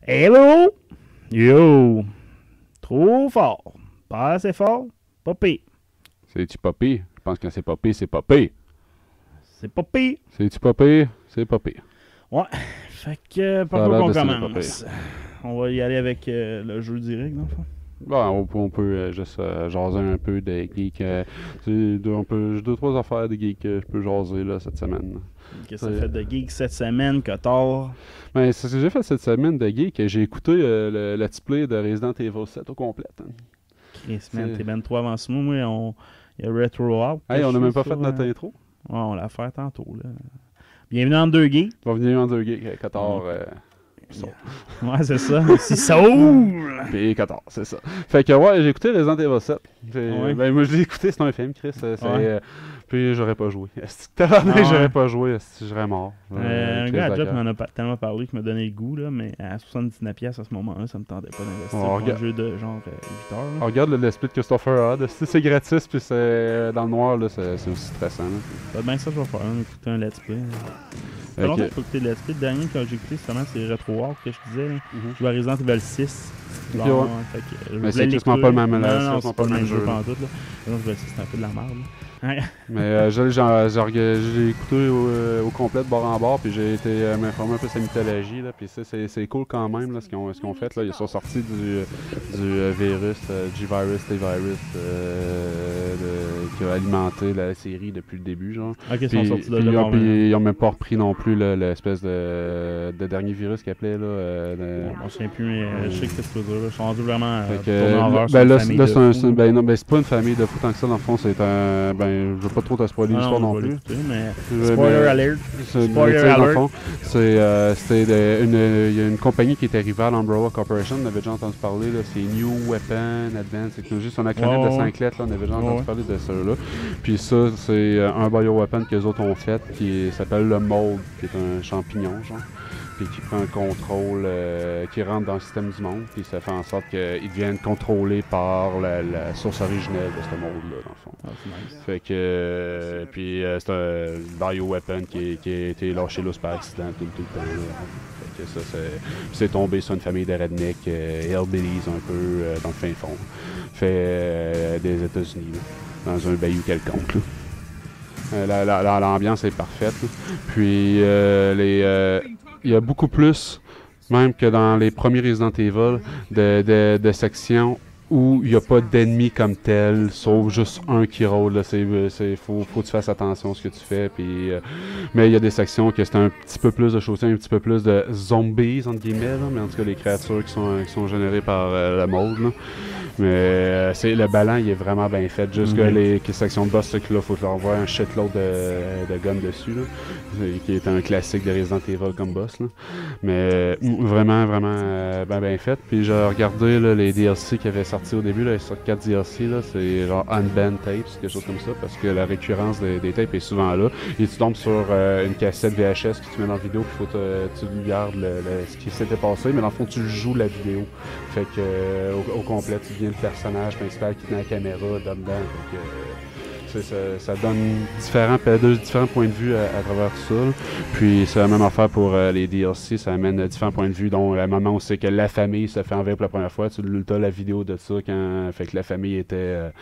Hello! Yo! Trop fort. Pas assez fort. Pas pire. C'est-tu pas pire? Je pense que quand c'est pas pire, c'est pas pire. C'est pas pire. C'est-tu pas pire? C'est pas pire. Ouais. Fait que, Ça par a quoi l'air qu'on de ça, commence? On va y aller avec le jeu direct, dans le fond. Bon, on peut juste jaser un peu de geek. J'ai deux, trois affaires de geek que je peux jaser là, cette semaine. Qu'est-ce que ça fait de geek cette semaine, Cotard? Ben, c'est ce que j'ai fait cette semaine de geek. J'ai écouté le let's play de Resident Evil 7 au complet. Chris, man, t'es ben trop avancé. Moi, il y a Retro Out. Hey, on n'a même pas fait sur, notre intro. Ouais, on l'a fait tantôt, là. Bienvenue en 2 geeks. On va venir en deux geeks. Qatar. Ouais, c'est ça. C'est Soul! Puis Qatar, c'est ça. Fait que ouais, j'ai écouté Resident Evil 7. Ouais. Ben, moi, je l'ai écouté, c'est un film, Chris. Puis j'aurais pas joué. Ah ouais. J'aurais pas joué, j'aurais mort. Un gars à job m'en a tellement parlé qu'il m'a donné le goût, là, mais à 79$ à ce moment-là, ça me tentait pas d'investir pour un jeu de genre 8 heures. On regarde le let's play de Christopher Hod. Si c'est gratis, puis c'est dans le noir, là, c'est aussi stressant. C'est bien ça que je vais faire, écouter un let's play. Ça fait longtemps que j'ai écouté le let's play. Le dernier que j'ai écouté, c'est Retro War que je disais. Je joue à Resident Evil 6. Bon, mais c'est quasiment pas le même jeu. Non, c'est pas le même jeu pantoute. Resident Evil 6, c'est un peu de la merde. Mais j'ai écouté au complet de bord en bord, puis j'ai été m'informer un peu sa mythologie, là, puis c'est cool quand même là, ce qu'ils ont fait. Là. Ils sont sortis du virus, G-Virus, T-Virus, qui a alimenté la série depuis le début. Genre. Ok, ils sont sortis de là. Ils ont même pas repris non plus l'espèce de dernier virus qu'ils appelaient. On ne sait plus, mais je sais que c'est ce que tu veux dire. Ils sont rendus vraiment c'est pas une famille de fous tant que ça, dans le fond, c'est un... je veux pas trop te spoiler l'histoire non plus. Spoiler alert. Spoiler alert. Il y a une compagnie qui était rivale, Umbrella Corporation, on avait déjà entendu parler, là, c'est New Weapon Advanced Technology, c'est un acronyme de 5 lettres, là, on avait déjà entendu parler de ça là. Puis ça, c'est un bioweapon qu'eux autres ont fait qui s'appelle le Mold, qui est un champignon, genre. Puis qui prend un contrôle, qui rentre dans le système du monde, puis ça fait en sorte qu'ils deviennent contrôlés par la source originelle de ce monde-là, dans le fond. Ah, c'est nice. Fait que, c'est un bioweapon qui a été lâché là par accident tout le temps. Là. Fait que ça, c'est tombé sur une famille de rednecks, hillbillies un peu, dans le fin fond. Des États-Unis, là, dans un bayou quelconque. L'ambiance est parfaite. Là. Puis, il y a beaucoup plus, même que dans les premiers Resident Evil, de sections où il n'y a pas d'ennemis comme tel, sauf juste un qui rôde. Faut que tu fasses attention à ce que tu fais. Puis, mais il y a des sections que c'est un petit peu plus de choses, un petit peu plus de zombies, entre guillemets, là, mais en tout cas les créatures qui sont générées par le mode. Là. Mais le ballon, il est vraiment bien fait. Juste que les sections de boss, il faut leur envoyer un shitload de guns dessus, là, qui est un classique de Resident Evil comme boss. Là. Mais vraiment, vraiment bien fait. Puis j'ai regardé là, les DLC qui avaient sorti au début, là, sur 4 DLC, là, c'est genre unbanned tapes, quelque chose comme ça, parce que la récurrence des tapes est souvent là. Et tu tombes sur une cassette VHS que tu mets dans la vidéo, puis tu regardes ce qui s'était passé, mais dans le fond, tu joues la vidéo. Fait que au complet, tu deviens le personnage principal qui tient la caméra dedans. Ça donne différents points de vue à travers tout ça. Là. Puis c'est la même affaire pour les DLC, ça amène différents points de vue, dont le moment où c'est que la famille se fait envers pour la première fois. Tu as la vidéo de ça quand fait que la famille était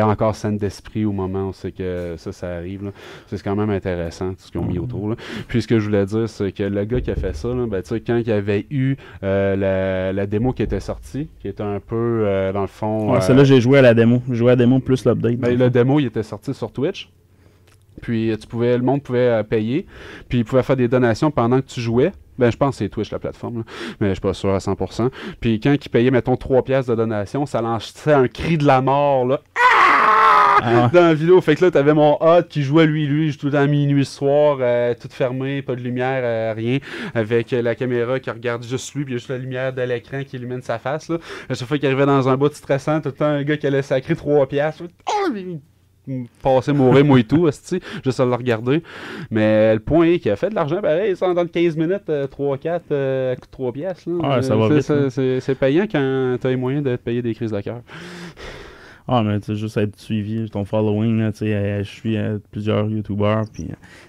encore saine d'esprit au moment où c'est que ça arrive. Là. C'est quand même intéressant tout ce qu'ils ont mis autour. Là. Puis ce que je voulais dire, c'est que le gars qui a fait ça, là, quand il y avait eu la démo qui était sortie, qui était un peu dans le fond. Ouais, celle-là, j'ai joué à la démo. J'ai joué à la démo plus l'update. Le démo, il était sorti sur Twitch. Puis le monde pouvait payer. Puis il pouvait faire des donations pendant que tu jouais. Je pense que c'est Twitch la plateforme, là. Mais je suis pas sûr à 100%. Puis quand il payait, mettons, 3$ de donation, ça lançait un cri de la mort, là. Dans la vidéo. Fait que là, t'avais mon hot qui jouait lui, tout le temps minuit soir, tout fermé, pas de lumière, rien, avec la caméra qui regarde juste lui, puis il y a juste la lumière de l'écran qui illumine sa face, là. À chaque fois qu'il arrivait dans un bout stressant, tout le temps un gars qui allait sacrer 3$. Passer mourir moi et tout, juste à le regarder. Mais le point est qu'il a fait de l'argent pareil, ça dans 15 minutes, 3-4 coûte 3$. Ouais, ça va vite. C'est payant quand t'as les moyens de te payer des crises de cœur. Ah, mais tu sais, juste être suivi, ton following, là, tu sais, je suis plusieurs YouTubers, puis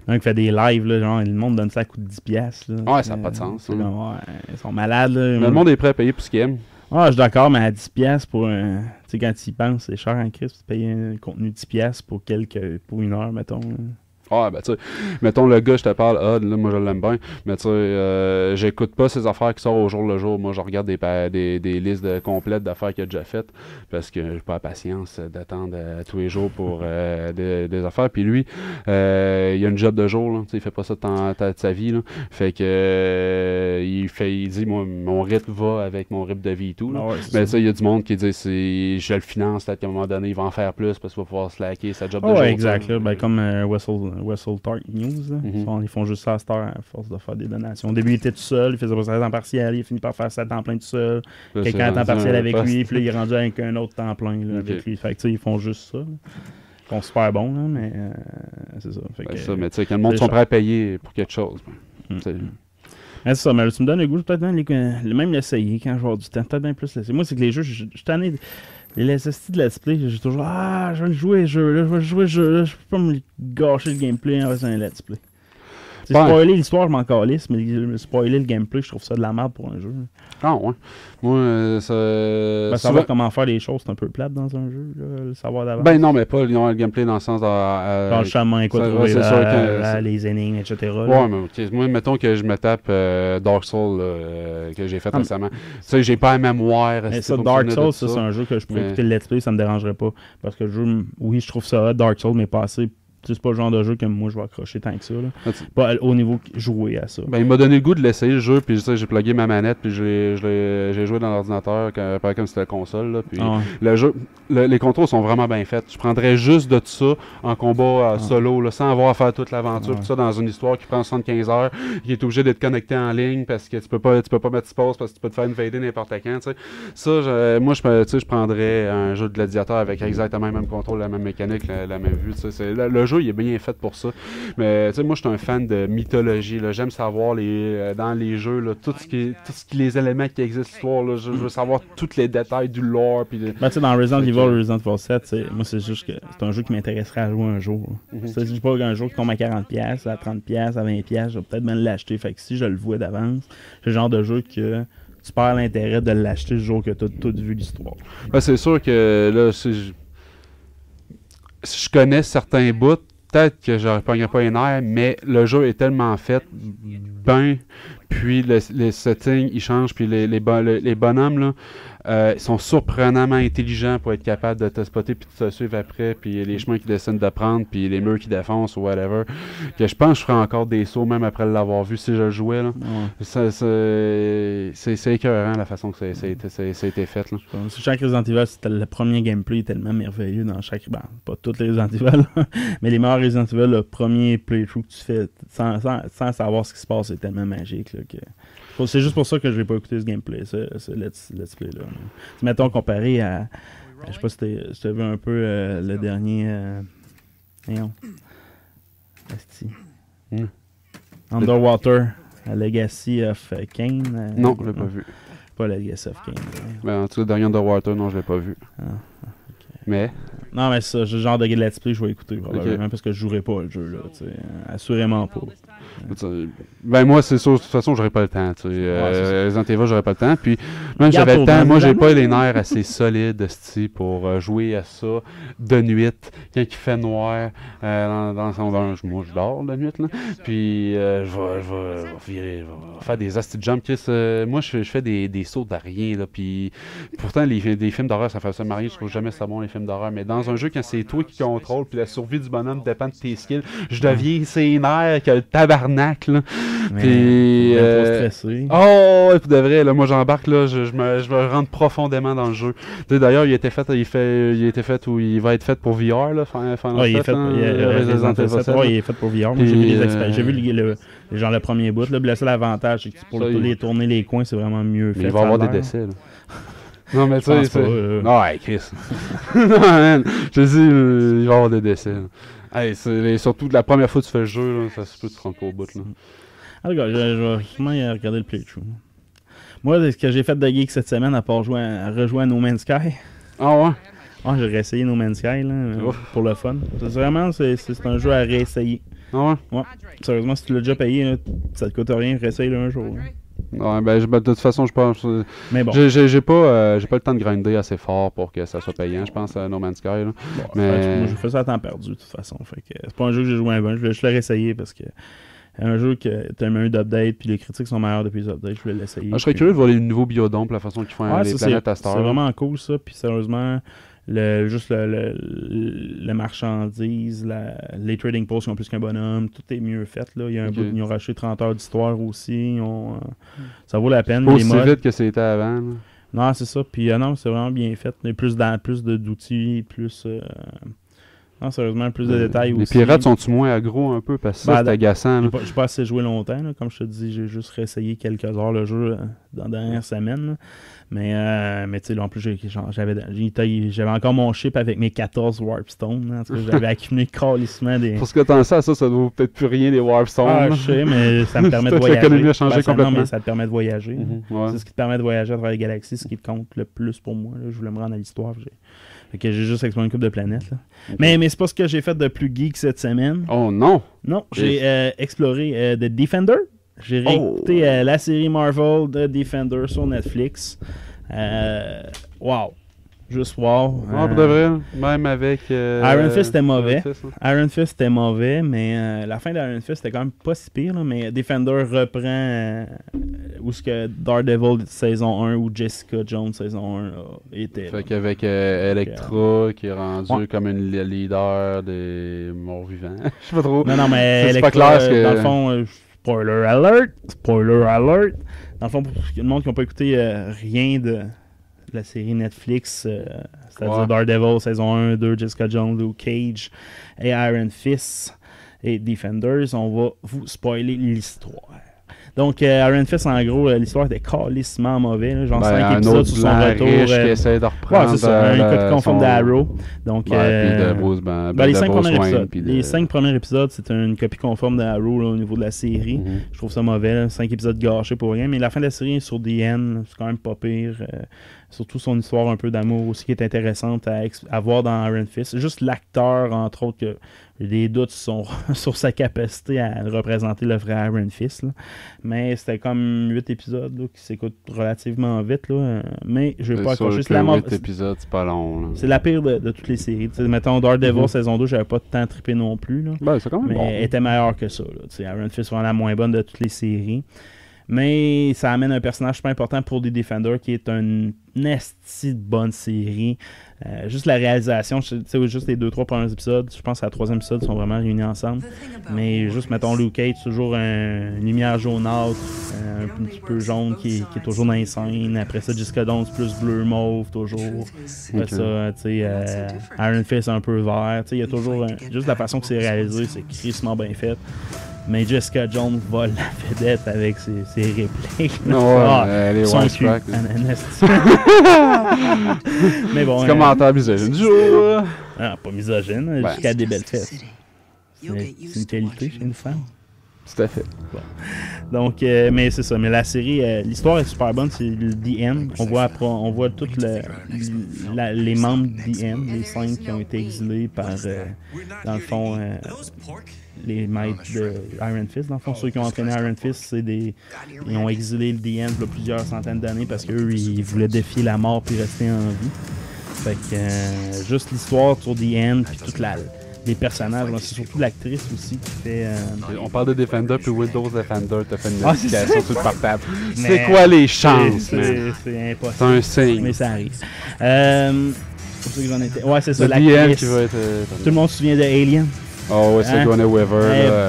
un qui fait des lives, là, genre, le monde donne ça à coût de 10$. Là, Ouais, ça n'a pas de sens. Comme, ouais, ils sont malades, là. Mais le monde est prêt à payer pour ce qu'il aime. Ah, je suis d'accord, mais à 10$ pour un. Tu sais, quand tu y penses, c'est cher en Christ, de payer un contenu de 10$ pour une heure, mettons. Ah, ben tu sais, mettons le gars, je te parle, là, moi je l'aime bien, mais tu sais, j'écoute pas ces affaires qui sortent au jour le jour. Moi, je regarde des listes complètes d'affaires qu'il a déjà faites, parce que j'ai pas la patience d'attendre tous les jours pour des affaires. Puis lui, il a une job de jour, là, tu sais, il fait pas ça de sa vie, là. Fait que, il dit, moi, mon rythme va avec mon rythme de vie et tout, là. Ah ouais, mais tu sais, il y a du monde qui dit, je le finance, peut-être qu'à un moment donné, il va en faire plus, parce qu'il va pouvoir slacker sa job de jour. Ouais, exact, là, ben, comme Wessel Tark News. Ils font juste ça à cette heure à force de faire des donations. Au début, il était tout seul, il faisait pas ça à temps partiel, il finit par faire ça à temps plein tout seul. Quelqu'un à temps partiel avec lui, puis là, il est rendu avec un autre temps plein là, avec lui. Fait que tu sais, ils font juste ça. Ils sont super bons, là, mais c'est ça. Fait que, ça. Mais tu sais, quand le monde sont prêts à payer pour quelque chose. c'est ça, mais tu me donnes le goût, peut-être même l'essayer quand je vais avoir du temps. Peut-être bien plus l'essayer. Moi, c'est que les jeux, je suis tanné. Les SST de let's play, j'ai toujours je vais le jouer, je vais le jeu, là, je peux pas me gâcher le gameplay en faisant un let's play. Spoiler l'histoire, je m'en calisse, mais spoiler le gameplay, je trouve ça de la merde pour un jeu. Ah ouais. Moi, ça. Savoir comment faire les choses, c'est un peu plate dans un jeu, là, le savoir d'avance. Ben non, mais pas le gameplay dans le sens. Dans le chemin, quoi, trouver les énigmes, etc. Ouais, mais moi, mettons que je me tape Dark Souls que j'ai fait récemment. Tu sais, j'ai pas la mémoire. Mais ça, Dark Souls, c'est un jeu que je pourrais écouter le let's play, ça me dérangerait pas. Parce que le jeu, oui, je trouve ça Dark Souls, mais pas assez. C'est pas le genre de jeu que moi je vais accrocher tant que ça. Là. Pas au niveau jouer à ça. Ben, il m'a donné le goût de l'essayer le jeu, puis j'ai plugué ma manette, puis j'ai joué dans l'ordinateur, pas comme c'était la console. Là, puis le jeu, les contrôles sont vraiment bien faits. Je prendrais juste de ça en combat solo, là, sans avoir à faire toute l'aventure, tout ça dans une histoire qui prend 75 heures, qui est obligé d'être connecté en ligne parce que tu peux pas mettre pause parce que tu peux te faire invader n'importe quand. T'sais. Ça, moi je prendrais un jeu de gladiateur avec exactement le même contrôle, la même mécanique, la même vue. Le jeu il est bien fait pour ça. Mais tu sais, moi je suis un fan de mythologie. J'aime savoir dans les jeux tout ce qui les éléments qui existent l'histoire. Je veux savoir tous les détails du lore. Puis tu sais, dans Resident Evil 7, moi c'est juste que c'est un jeu qui m'intéresserait à jouer un jour. Je dis pas qu'un jour qui tombe à 40$, à 30$, à 20$, je vais peut-être même l'acheter. Fait que si je le vois d'avance, c'est le genre de jeu que tu perds l'intérêt de l'acheter le jour que tu as tout vu l'histoire. Ben, c'est sûr que là, si je connais certains bouts, peut-être que j'aurais pas une air, mais le jeu est tellement fait puis les settings ils changent, puis les bonhommes là, ils sont surprenamment intelligents pour être capables de te spotter puis de te suivre après, puis les chemins qu'ils décident de prendre, puis les murs qu'ils défoncent ou whatever. Que je pense que je ferais encore des sauts même après l'avoir vu si je le jouais là. C'est écœurant la façon que ça a été fait là. Chaque Resident Evil, c'était le premier gameplay tellement merveilleux dans chaque. Ben, pas toutes les Resident Evil, mais les meilleurs Resident Evil, le premier playthrough que tu fais sans savoir ce qui se passe, c'est tellement magique là, que. C'est juste pour ça que je vais pas écouter ce gameplay, ce let's play là. Mettons comparé à je sais pas si tu as vu un peu le dernier Underwater, Legacy of Kain. Non, je l'ai pas vu. Pas Legacy of Kain. Ben, en tout cas, dernier Underwater, non, je l'ai pas vu. Mais non, mais c'est ce genre de let's play je vais écouter probablement parce que je jouerai pas le jeu là, assurément pas. Ben moi c'est sûr, de toute façon j'aurais pas le temps, Resident Evil j'aurais pas le temps, puis même j'avais le temps, moi j'ai pas les nerfs assez solides pour jouer à ça de nuit quand il fait noir moi je dors de nuit là, puis je vais faire des asti jump moi je fais des sauts de rien là, puis pourtant des films d'horreur ça fait ça marier, je trouve jamais ça bon les films d'horreur, mais dans un jeu quand c'est toi qui contrôle puis la survie du bonhomme dépend de tes skills, je deviens sénère que le tabarnak là. Puis trop stressé. Oh, pour de vrai là, moi j'embarque là, je me rentre profondément dans le jeu. D'ailleurs, il a été fait ou il va être fait pour VR là, il est fait il est fait pour VR. Moi, j'ai vu le premier bout là, le seul avantage c'est que pour les tourner les coins, c'est vraiment mieux fait. Il va y avoir des décès là. Non, mais tu sais, non, hey, Chris. Non, man. Je te dis, il va y avoir des décès. Hey, surtout la première fois que tu fais le jeu, là, ça se peut que tu te rentres pas au bout. Là. Ah, regarde, je vais sûrement regarder le playthrough. Moi, ce que j'ai fait de geek cette semaine, à part rejoindre No Man's Sky. Ah ouais? Ah, j'ai réessayé No Man's Sky là, pour le fun. Vraiment, c'est un jeu à réessayer. Ah ouais? Sérieusement, si tu l'as déjà payé, là, ça te coûte rien, réessaye-le un jour. Là. Ouais, ben, de toute façon, je pense. Mais bon. J'ai pas le temps de grinder assez fort pour que ça soit payant, je pense, à No Man's Sky. Là. Bon, mais... moi, je fais ça à temps perdu, de toute façon. Fait que c'est pas un jeu que j'ai joué avant. Je vais juste le réessayer parce que un jeu que t'as eu d'update puis les critiques sont meilleures depuis les updates. Je voulais l'essayer. je serais curieux de voir les nouveaux biodompes, la façon qu'ils font les planètes à Star. C'est vraiment cool ça. Puis sérieusement, le marchandise, les trading posts qui ont plus qu'un bonhomme, tout est mieux fait. Là. Il y a un bout, ils ont racheté 30 heures d'histoire aussi. Ça vaut la peine. Pas aussi vite que c'était avant. Là. Non, c'est ça. Puis non, c'est vraiment bien fait. Il y a plus d'outils, plus... Non, sérieusement, plus de détails aussi. Les pirates sont-tu moins aggro un peu? Parce que ça, c'est agaçant. J'ai pas assez joué longtemps. Là. Comme je te dis, j'ai juste réessayé quelques heures le jeu dans la dernière semaine. Là. Mais tu sais, en plus, j'avais encore mon chip avec mes 14 Warpstone. Hein, parce que j'avais accumulé calissement des... Pour ce que t'en sais, ça vaut peut-être plus rien, les Warpstone. Ah, je sais, mais ça me permet de voyager. L'économie a changé complètement. Non, mais ça te permet de voyager. Ouais. C'est ce qui te permet de voyager à travers les galaxies, ce qui compte le plus pour moi. Là. Je voulais me rendre à l'histoire. Fait que j'ai juste exploré une couple de planètes. Là. Okay. Mais c'est pas ce que j'ai fait de plus geek cette semaine. Oh non! Non, j'ai exploré The Defender. J'ai réécouté la série Marvel The Defender sur Netflix. Wow! Juste wow. Pour de vrai, même avec... Iron Fist était mauvais. Iron Fist était mauvais, mais la fin d'Iron Fist était quand même pas si pire. Là, mais Defender reprend où ce que Daredevil saison 1 ou Jessica Jones saison 1 était. Fait qu'avec Elektra qui est rendue comme une leader des morts-vivants. Je sais pas trop. Non, mais Elektra, pas clair, dans le fond, spoiler alert! Dans le fond, pour le monde qui n'a pas écouté rien de la série Netflix, c'est-à-dire Daredevil saison 1, 2, Jessica Jones, Luke Cage et Iron Fist et Defenders, on va vous spoiler l'histoire. Donc, Iron Fist, en gros, l'histoire était calissement mauvais. Là, genre 5 épisodes sur son retour. Qui essaie de reprendre. Ouais, c'est ça, un cas conforme d'Arrow. Donc, les 5 premiers épisodes, c'est une copie conforme d'Arrow au niveau de la série. Je trouve ça mauvais. 5 épisodes gâchés pour rien. Mais la fin de la série est sur The End, c'est quand même pas pire. Surtout son histoire un peu d'amour aussi qui est intéressante à voir dans Iron Fist. Juste l'acteur, entre autres, que les doutes sont sur sa capacité à représenter le vrai Iron Fist. Là. Mais c'était comme 8 épisodes là, qui s'écoutent relativement vite. Là. Mais je vais pas accrocher. C'est 8 épisodes, c'est pas long. Là. C'est la pire de toutes les séries. T'sais, mettons Daredevil saison 2, j'avais pas tant trippé non plus. Là. C'est quand même mais bon. Elle était meilleure que ça. Là. Iron Fist vraiment la moins bonne de toutes les séries. Mais ça amène un personnage super important pour The Defender qui est une esti de bonne série. Juste la réalisation, juste les 2-3 premiers épisodes, je pense que la 3e épisode sont vraiment réunis ensemble. Mais juste, mettons, Luke Cage, toujours une lumière jaunâtre, un petit peu jaune qui est toujours dans les scènes. Après ça, Jessica Jones plus bleu mauve, toujours. Après ça, Iron Fist un peu vert. Il y a toujours juste la façon que c'est réalisé, c'est crissement bien fait. Mais Jessica Jones vole la vedette avec ses répliques. Elle est wisecrack. Mais bon. C'est commentaire misogyne du jour. Ah, pas misogyne, jusqu'à des belles fesses. C'est une qualité chez une femme. Tout à fait. Bon. Donc, mais c'est ça. Mais la série, l'histoire est super bonne. C'est le The End. On voit tous les membres de The End, les 5 qui ont été exilés par, dans le fond, les maîtres de Iron Fist. Dans le fond, ceux qui ont entraîné Iron Fist, ils ont exilé le The End il y a plusieurs centaines d'années parce qu'eux, ils voulaient défier la mort puis rester en vie. Fait que juste l'histoire sur The End puis toute les personnages, c'est surtout l'actrice aussi qui fait... On parle de Defender puis Windows Defender, t'as fait une notification sur le portable. C'est quoi les chances? C'est impossible. C'est un signe. Mais ça arrive. C'est ça que j'en étais. Ouais, c'est ça, l'actrice. Qui va être, tout le monde se souvient de Alien? Oh ouais, c'est Sigourney Weaver.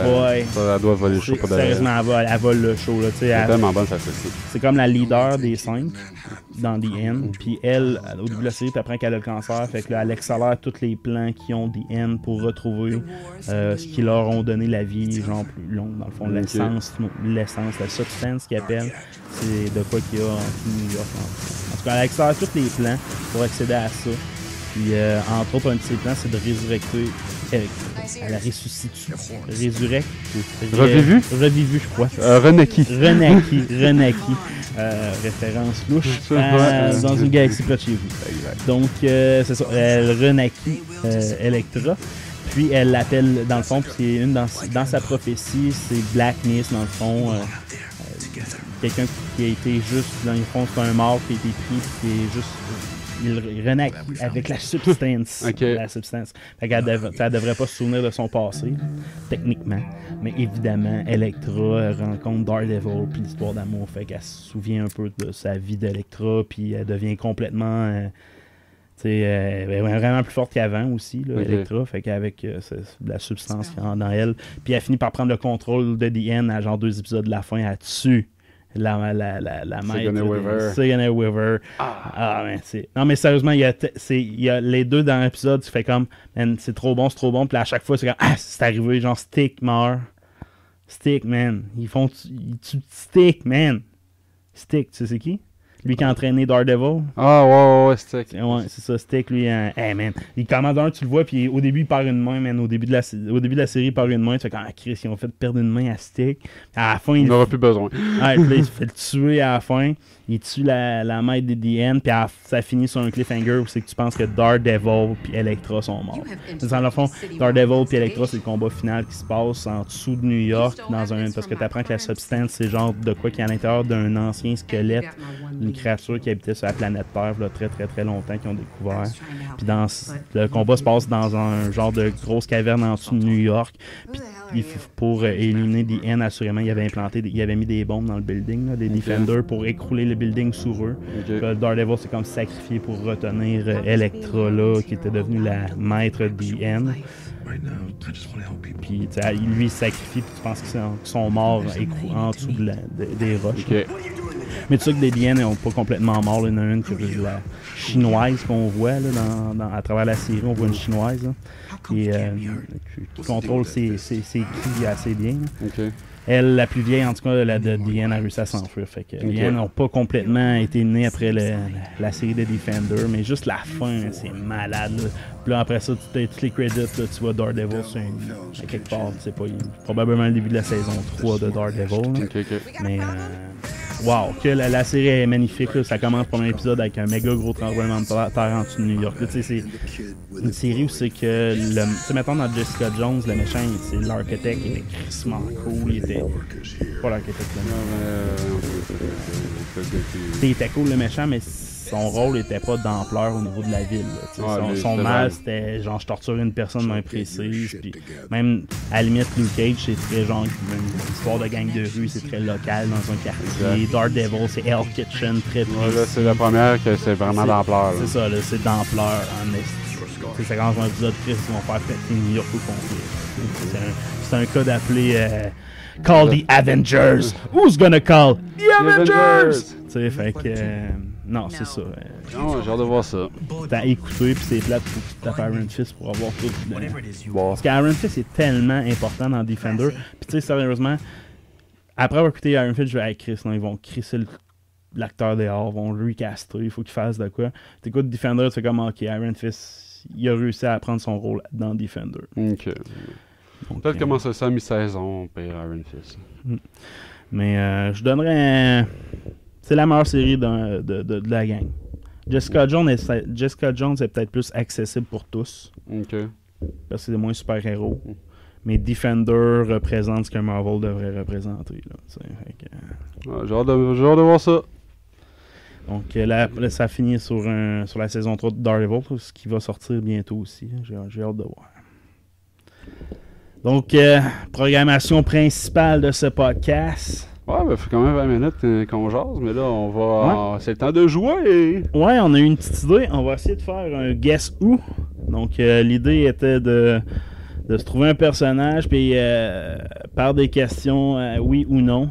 Boy. Elle doit voler le show. Sérieusement, elle vole le show. Là, c'est tellement bonne, ça fait. C'est comme la leader des 5 dans The End. Puis elle, au début de la série, tu apprends qu'elle a le cancer. Fait que là, elle accélère tous les plans qui ont The End pour retrouver ce qui leur ont donné la vie, genre plus longue. Dans le fond, l'essence, la substance qu'ils appellent, c'est de quoi qu'il y a en New York. En tout cas, elle accélère tous les plans pour accéder à ça. Puis, entre autres, un de ses plans, c'est de résurrecter Electra. Elle la ressuscite, résurrecte, revivu, je crois. Renaquis. Renaquis. Référence louche. Dans une galaxie près de chez vous. Donc, c'est ça. Elle renaquit Electra. Puis elle l'appelle, dans le fond, c'est une dans sa prophétie, c'est Black Mist, dans le fond. Quelqu'un qui a été juste, dans le fond, c'est un mort qui a été pris, qui est juste. Il renaquit avec la substance. Okay. La substance. Fait qu'elle devrait pas se souvenir de son passé, techniquement. Mais évidemment, Electra rencontre Daredevil, puis l'histoire d'amour fait qu'elle se souvient un peu de sa vie d'Electra, puis elle devient complètement. Elle est vraiment plus forte qu'avant aussi, là, Electra. Fait qu'avec la substance qui rentre dans elle. Puis elle finit par prendre le contrôle de The End à genre 2 épisodes de la fin. Elle tue la maître. Sigourney Weaver. Non, mais sérieusement, il y a les deux dans l'épisode. Tu fais comme, man, c'est trop bon. Puis à chaque fois, c'est comme, c'est arrivé. Genre, Stick meurt. Stick, man. Ils tuent Stick, man. Stick, tu sais c'est qui? Lui qui a entraîné Daredevil. Ouais, Stick. Ouais, c'est ça, Stick, lui. Hey, man. Il commande un, tu le vois, puis au début, il perd une main, man. Au début de la série, il perd une main. Tu fais comme, Chris, ils ont fait perdre une main à Stick. À la fin, il n'aura plus besoin. Puis là, il se fait le tuer à la fin. Il tue la maître de The End, puis ça finit sur un cliffhanger où c'est que tu penses que Daredevil puis Electra sont morts. Dans le fond, Daredevil puis Electra, c'est le combat final qui se passe en dessous de New York, parce que tu apprends que la substance, c'est genre de quoi qui est à l'intérieur d'un ancien squelette, une créature qui habitait sur la planète Terre, là, très très très longtemps, qu'ils ont découvert. Puis le combat se passe dans un genre de grosse caverne en dessous de New York. Puis pour éliminer The End, assurément, il avait mis des bombes dans le building, là, des Defenders, pour écrouler le building sur eux. Daredevil s'est comme sacrifié pour retenir Electra, là, qui était devenue la maître de The End. Puis lui il sacrifie, puis tu penses qu'ils sont morts en dessous des roches. Mais tu sais que The End n'est pas complètement morts. Il y en a une qui est la chinoise qu'on voit là, à travers la série. On voit une chinoise là, qui contrôle ses ki assez bien. Elle, la plus vieille, en tout cas, la de The End, a réussi à s'enfuir. Fait que The End n'ont pas complètement été nés après la série de Defender, mais juste la fin, c'est malade. Là. Puis là, après ça, tous les crédits, là, tu vois Daredevil à quelque part. C'est pas probablement le début de la saison 3 de Daredevil. Mais, wow, que la série est magnifique. Là. Ça commence le premier épisode avec un méga gros tremblement de terre en dessous de New York. C'est une série où c'est que, mettons dans Jessica Jones, le méchant, c'est l'architecte, il était crissement cool. Il était pas l'architecte. Il était cool le méchant, mais son rôle était pas d'ampleur au niveau de la ville. Son mal, c'était genre je torture une personne bien précise. Puis même à la limite, Luke Cage, c'est très genre une histoire de gang de rue, c'est très local dans un quartier. Daredevil, c'est Hell Kitchen, très précis. Là, c'est la première que c'est vraiment d'ampleur. C'est ça, là, c'est d'ampleur en esti. C'est quand un épisode Chris, ils vont faire péter New York au complet. C'est un cas d'appeler Call the Avengers. Who's gonna call the Avengers? Tu sais, fait que. Non, c'est ça. Non, j'ai hâte de voir ça. T'as écouté, puis c'est plate, faut que tu tapes Iron Fist pour avoir tout. Parce qu'Iron Fist est tellement important dans Defender. Puis tu sais, sérieusement, après avoir écouté Iron Fist, je vais Chris, non, ils vont crisser l'acteur dehors, vont le recaster, il faut qu'il fasse de quoi. T'écoutes Defender, tu fais comme, ok, Iron Fist, il a réussi à prendre son rôle dans Defender. Ok. Peut-être commencer ça à mi-saison, pire Iron Fist. Mais je donnerais c'est la meilleure série de la gang. Jessica Jones est peut-être plus accessible pour tous. Parce que c'est moins super-héros. Mais Defender représente ce que Marvel devrait représenter. Là, j'ai hâte de voir ça. Donc là, ça finit sur la saison 3 de Daredevil, ce qui va sortir bientôt aussi. J'ai hâte de voir. Donc, programmation principale de ce podcast. Ouais, ben, fait quand même 20 minutes qu'on jase, mais là, on va. C'est le temps de jouer. Ouais, on a eu une petite idée. On va essayer de faire un Guess Who. Donc, l'idée était de se trouver un personnage, puis par des questions, oui ou non.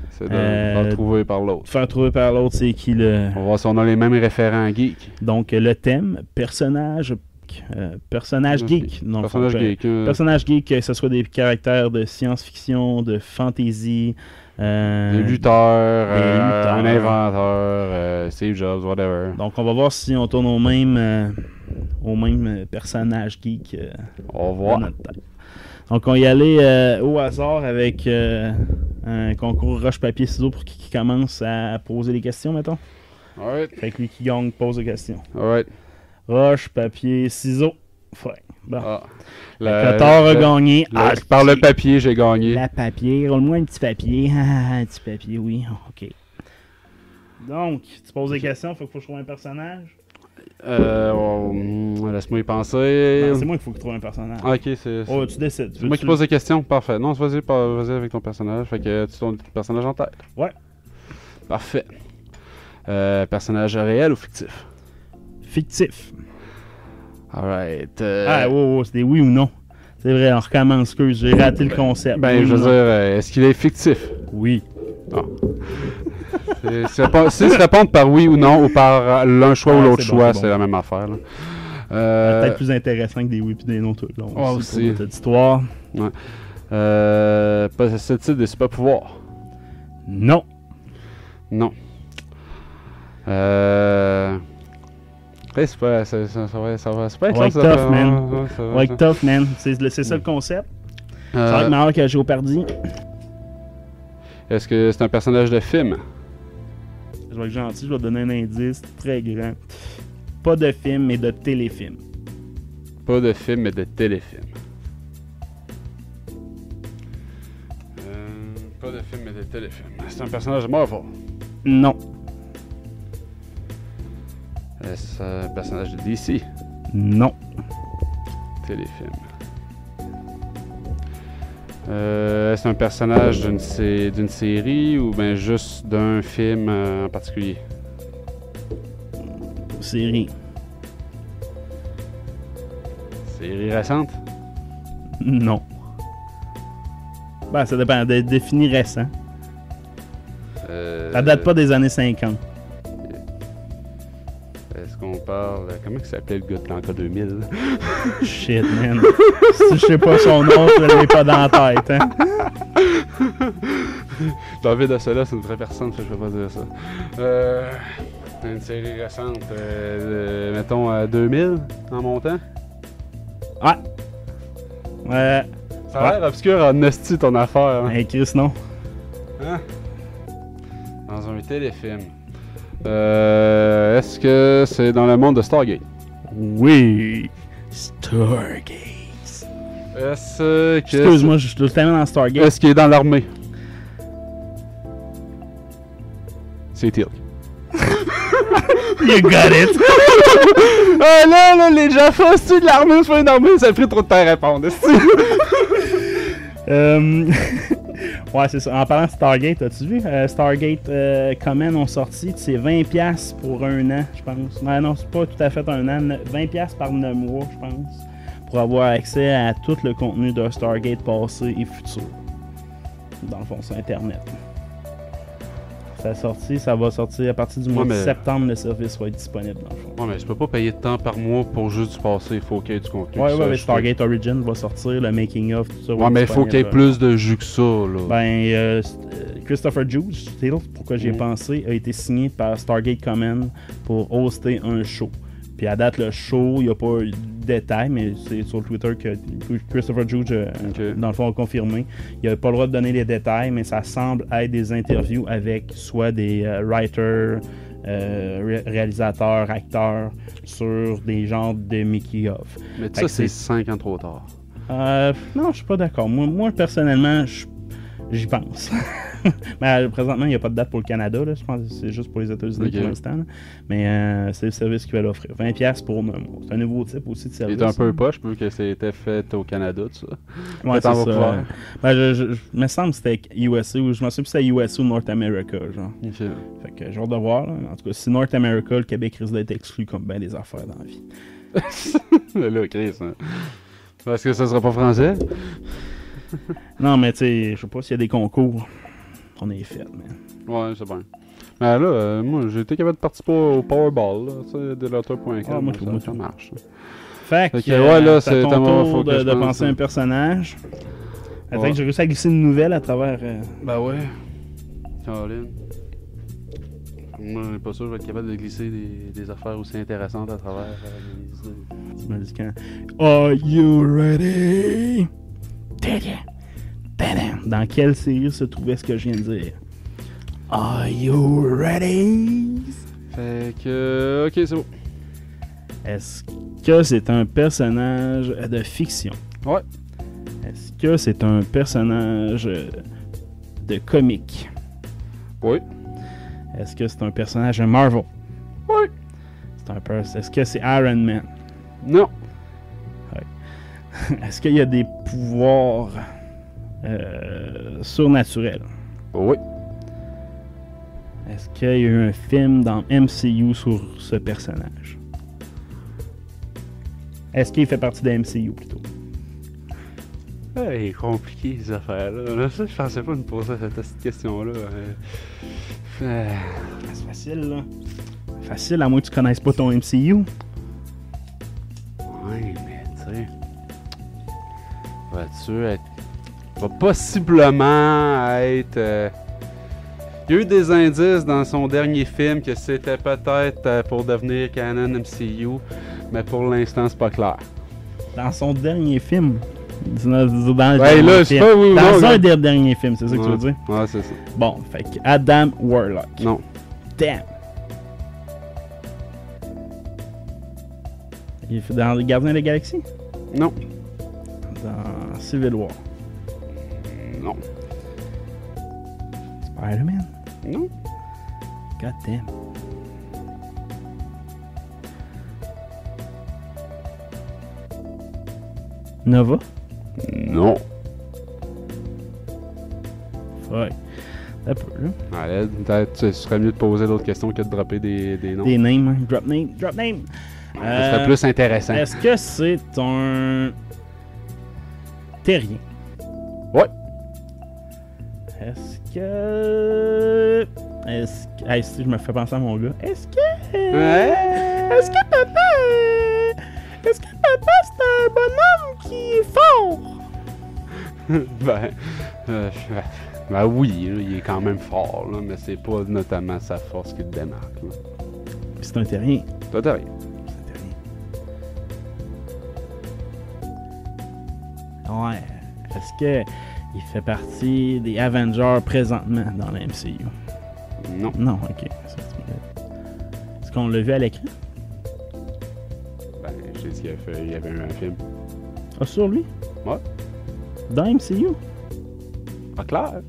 C'est de faire trouver par l'autre. Faire trouver par l'autre, c'est qui le. On va voir si on a les mêmes référents geeks. Donc, le thème, personnage geek. Non, personnage geek, que ce soit des caractères de science-fiction, de fantasy. Des lutteurs, un inventeur, Steve Jobs, whatever. Donc, on va voir si on tourne au au même personnage geek On va dans voir. notre tête. Donc, on y allait au hasard avec un concours roche-papier-ciseaux pour qui commence à poser des questions, mettons. Alright. Fait que lui qui gagne pose des questions. Alright. Roche, papier, ciseaux. Ouais. Bon. Ah. Cotard a gagné. Par le papier, j'ai gagné. La papier. Roule-moi un petit papier. Un petit papier, oui. OK. Donc, tu poses des questions, faut que je trouve un personnage. Laisse-moi y penser. Non, c'est moi qu'il faut que tu trouves un personnage. Ok, c'est Oh, tu décides. moi qui pose des questions. Parfait. Non, vas-y avec ton personnage. Fait que tu as ton personnage en tête. Ouais. Parfait. Personnage réel ou fictif? Fictif. Alright. C'est des oui ou non. C'est vrai, on recommence, excuse, j'ai raté le concept. Ben, Oui je ou veux non? dire, est-ce qu'il est fictif? Oui. Si se répondre par oui ou non ou par l'un choix ou l'autre c'est bon, choix, c'est c'est bon. la même affaire. Là. Peut-être plus intéressant que des oui et des non tout le long. Ouais, aussi. aussi. Pour notre histoire. Possède-t-il des super pouvoirs? Non. Non. C'est pas ça va être Like ça, tough, ça, man. ça va, Like ça. tough, man. C'est ça le concept. Ça va être meilleur que Jeopardy. Est-ce que c'est un personnage de film? Je vais être gentil, je vais te donner un indice très grand. Pas de film, mais de téléfilm. Pas de film, mais de téléfilm. Pas de film, mais de téléfilm. C'est un personnage de Marvel. Non. Est-ce un personnage de DC? Non. Téléfilm. Est-ce un personnage d'une série ou bien juste d'un film en particulier? Série. Série récente? Non. Ben, ça dépend. Défini récent. Ça date pas des années 50. Est-ce qu'on parle... Comment il s'appelait le gars de l'Anca 2000? Shit, man. Si je sais pas son nom, je l'ai pas dans la tête, hein. David Asselas, c'est une vraie personne, fait que je vais pas dire ça. Une série récente, mettons à 2000 en montant? Ouais. Ça a l'air obscur en esti ton affaire. Hein? Hey, Chris, non. Hein? Dans un téléfilm. Est-ce que c'est dans le monde de Stargate? Oui. Stargate. Est-ce que... Excuse-moi, je suis tellement dans Stargate. Est-ce qu'il est dans l'armée? C'est Teal'c. You got it. Ah là, les gens font-tu de l'armée ou pas une armée? Ça a pris trop de temps à répondre. Ouais, c'est ça. En parlant de Stargate, as-tu vu? Stargate Command ont sorti, c'est 20$ pour un an, je pense. Non, c'est pas tout à fait un an. 20$ par 9 mois, je pense. Pour avoir accès à tout le contenu de Stargate passé et futur. Dans le fond, sur Internet. Ça va sortir à partir du mois de septembre, le service va être disponible dans le fond. Ouais, mais je peux pas payer de temps par mois pour juste du passé, il faut qu'il y ait du contenu. Ouais, mais Stargate Origin va sortir, le making of, tout ça. Ouais, mais il faut qu'il y ait plus de jus que ça, là. Ben, Christopher Judge, pourquoi j'y ai pensé, a été signé par Stargate Command pour hoster un show. Puis à date, le show, il n'y a pas eu de détails, mais c'est sur Twitter que Christopher Judge, dans le fond, a confirmé. Il n'a pas le droit de donner les détails, mais ça semble être des interviews avec soit des writers, réalisateurs, acteurs, sur des genres de making-of. Mais ça, c'est 5 ans trop tard. Non, je suis pas d'accord. Moi personnellement, j'y pense. Mais présentement, il n'y a pas de date pour le Canada. Là. Je pense que c'est juste pour les États-Unis pour l'instant. Là. Mais c'est le service qu'ils veulent offrir. 20$ pour 9 mois. C'est un nouveau type aussi de service. Il est un peu poche, vu que c'était fait au Canada, tout ça. Ouais, c'est ça. Ben, je me semble que c'était USA, ou je me souviens que c'était USA ou North America. Genre. Okay. Fait que j'ai hâte de voir. Là. En tout cas, si North America, le Québec risque d'être exclu comme bien des affaires dans la vie. Là, Chris, hein. Parce que ça sera pas français? Non, mais tu sais, je sais pas s'il y a des concours. On est fait, man. Ouais, c'est bien. Mais là, moi, j'ai été capable de participer au Powerball, là, tu sais, de l'auteur.com. Ah, moi, ça marche. Fait que, ouais, là, c'est ton tour de de penser à un personnage. Attends que j'ai réussi à glisser une nouvelle à travers... Ben ouais. Caroline. Moi, je suis pas sûr que je vais être capable de glisser des affaires aussi intéressantes à travers les idées. Tu m'as dit quand. Are you ready? Dans quelle série se trouvait ce que je viens de dire? Are you ready? Fait que. Ok, c'est bon. Est-ce que c'est un personnage de fiction? Ouais. Est-ce que c'est un personnage de comique? Oui. Est-ce que c'est un personnage de Marvel? Oui. Est-ce que c'est Iron Man? Non. Est-ce qu'il y a des pouvoirs surnaturels? Oui. Est-ce qu'il y a eu un film dans MCU sur ce personnage? Est-ce qu'il fait partie de MCU plutôt? C'est compliqué ces affaires-là. Là, ça, je pensais pas me poser cette question-là. C'est facile, là. Facile, à moins que tu connaisses pas ton MCU. Ouais, mais tu sais. Vas-tu être. Va possiblement être. Il y a eu des indices dans son dernier film que c'était peut-être pour devenir canon MCU, mais pour l'instant, c'est pas clair. Dans son dernier film. Dans un des derniers films, c'est ça que tu veux dire? Ouais, c'est ça. Bon, fait que Adam Warlock. Non. Damn. Il est dans Les Gardiens de la Galaxie? Non. Dans Civil War? Non. Spider-Man? Non. God damn. Nova? Non. Fuck. Un peu, là. Allez, peut-être ce serait mieux de poser d'autres questions que de dropper des noms. Des names, hein. Drop name, drop name. Ça serait plus intéressant. Est-ce que c'est un terrien? Ouais. Est-ce que... Hey, si je me fais penser à mon gars. Est-ce que... Ouais. Est-ce que papa... Est-ce que papa, c'est un bonhomme qui est fort? Ben oui, là, il est quand même fort, là, mais c'est pas notamment sa force qui le démarque. Là. C'est un terrien. Toi, t'as rien. C'est un terrien. Ouais. Est-ce que il fait partie des Avengers présentement dans la MCU? Non. Non, ok. Est-ce qu'on l'a vu à l'écran? Ben, j'ai dit qu'il y avait eu un film. Ah, sur lui? Ouais. Dans MCU? Pas clair.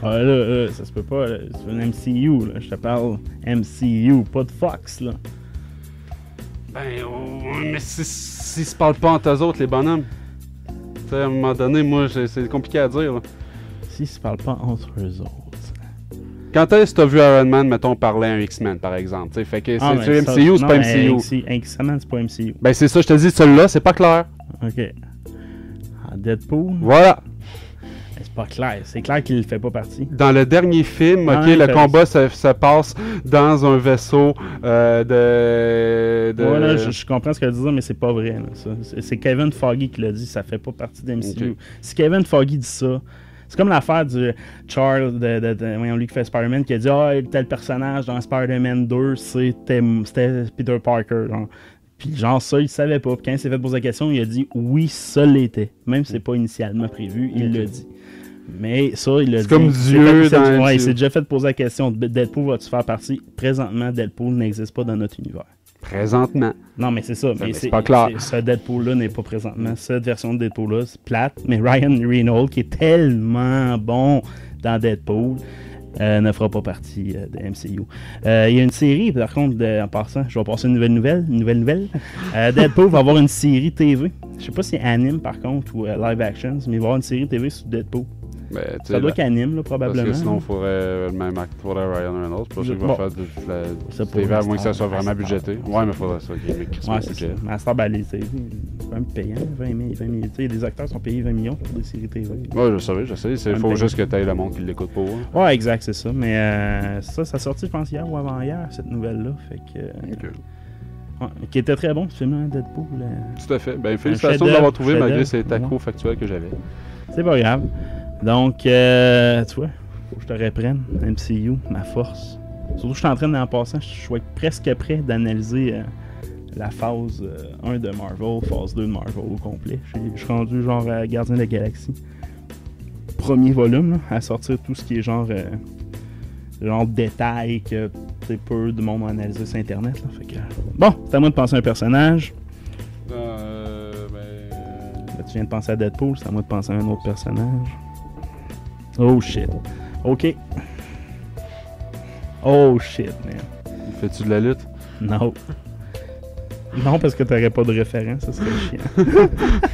Ah là, ça se peut pas. Là. C'est un MCU, là. Je te parle MCU, pas de Fox, là. Ben, mais s'ils se parlent pas entre eux autres, les bonhommes. Tu sais, à un moment donné, moi, c'est compliqué à dire, là. S'ils se parlent pas entre eux autres. Quand est-ce que t'as vu Iron Man, mettons, parler à un X-Men, par exemple? T'sais, fait que Ah, c'est MCU ou c'est pas MCU? X-Men, c'est pas MCU. Ben, c'est ça, je te dis, celui-là, c'est pas clair. Ok. Ah, Deadpool? Voilà. C'est pas clair. C'est clair qu'il fait pas partie. Dans le dernier film, Non, ok, il le fait- combat se passe dans un vaisseau de... Ouais, là, je comprends ce qu'elle dit, mais c'est pas vrai. Là, ça. C'est Kevin Feige qui l'a dit, ça fait pas partie d'MCU. Ok. Si Kevin Feige dit ça, c'est comme l'affaire du Charles, voyons, lui qui fait Spider-Man, qui a dit tel personnage dans Spider-Man 2, c'était Peter Parker. Genre. Puis genre ça, il savait pas. Puis quand il s'est fait poser la question, il a dit oui, ça l'était. Même si c'est pas initialement prévu, il l'a dit. Mais ça, il l'a dit. C'est comme Dieu dans il MCU. s'est déjà fait poser la question Deadpool va-tu faire partie? Présentement, Deadpool n'existe pas dans notre univers. Présentement. Non, mais c'est ça. Mais c'est pas clair. Ce Deadpool-là n'est pas présentement. Cette version de Deadpool-là, c'est plate. Mais Ryan Reynolds, qui est tellement bon dans Deadpool, ne fera pas partie de MCU. Il y a une série, par contre, en passant, je vais passer une nouvelle nouvelle. Deadpool va avoir une série TV. Je sais pas si c'est anime, par contre, ou live action, mais il va avoir une série TV sur Deadpool. Ben, Ça doit qu'anime, là, probablement. Parce que sinon, il faudrait le même acte. Il faudrait Ryan Reynolds. C'est pas sûr qu'il va Bon. faire Ça de pourrait TV, à moins que ça faire. soit vraiment budgété. Ouais, mais il faudrait ça. Ouais, c'est ça. Mais à ce temps, ben, les séries, c'est quand même payant, 20 millions. Tu sais, les acteurs sont payés 20 millions pour des séries TV. Ouais, je sais. Il faut juste que tu aies le monde qui l'écoute pour. Hein. Ouais, exact, c'est ça. Mais ça a sorti, je pense, hier ou avant-hier, cette nouvelle-là. Fait que. Ouais, qui était très bon, ce film-là, Deadpool. Tout à fait. Ben, félicitations de chef-d'œuvre, l'avoir trouvé malgré chef-d'œuvre. cet accro factuel que j'avais. C'est pas grave. Donc, tu vois, faut que je te reprenne. MCU, ma force. Surtout que je suis en train d'en passer, je suis presque prêt d'analyser la phase 1 de Marvel, phase 2 de Marvel au complet. Je suis rendu genre à Gardien de la Galaxie. Premier volume, là, à sortir tout ce qui est genre détail que peu de monde a analysé sur Internet. Là. Fait que, bon, c'est à moi de penser à un personnage. Là, tu viens de penser à Deadpool, c'est à moi de penser à un autre personnage. Oh shit. Ok. Oh shit, man. Fais-tu de la lutte? Non. Non, parce que t'aurais pas de référence, ça serait chiant.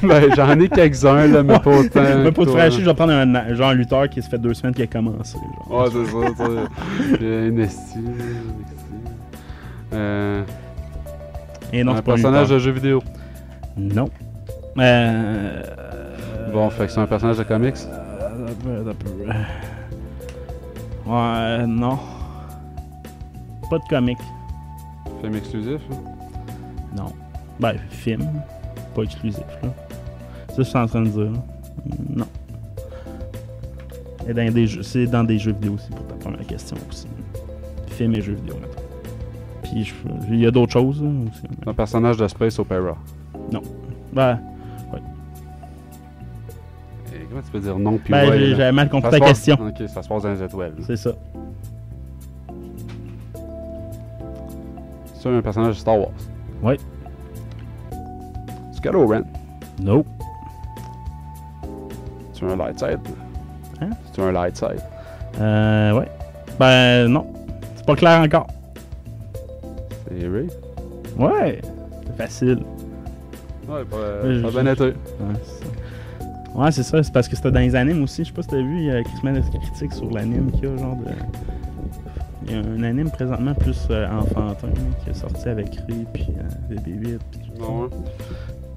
Ben, j'en ai quelques-uns, là, mais pas autant. Mais pour te flasher, je vais prendre un lutteur qui se fait 2 semaines qui a commencé. Genre. Ouais, c'est ça. NST. Et non, un c'est pas personnage de jeu vidéo. Non. Bon, fait que c'est un personnage de comics. Ouais, non. Pas de comics. Film exclusif. Hein? Non. Ben, film. Pas exclusif, là. Ça, je suis en train de dire. Là. Non. Et c'est dans des jeux vidéo aussi, pour ta première question aussi. Film et jeux vidéo, maintenant. Puis, il y a d'autres choses, là, aussi. Un personnage de Space Opera. Non. Ben, ouais. Et comment tu peux dire non puis ben, ouais, j'avais mal compris ta question. Ok, ça se passe dans les étoiles. C'est ça. C'est un personnage de Star Wars. Ouais. C'est Kylo Ren. Nope. C'est un light side. Hein? C'est un light side. Ouais. Ben, non. C'est pas clair encore. C'est Ray. Ouais. C'est facile. Ouais, Ouais, ça a bien été. Ouais, c'est ça. Ouais, c'est ça. C'est parce que c'était dans les animes aussi. Je sais pas si t'as vu, il y a Christmas de critique sur l'anime qu'il y a, genre de... Il y a un anime présentement plus enfantin qui est sorti avec Ray puis BB-8 puis tout ça. Non, ouais.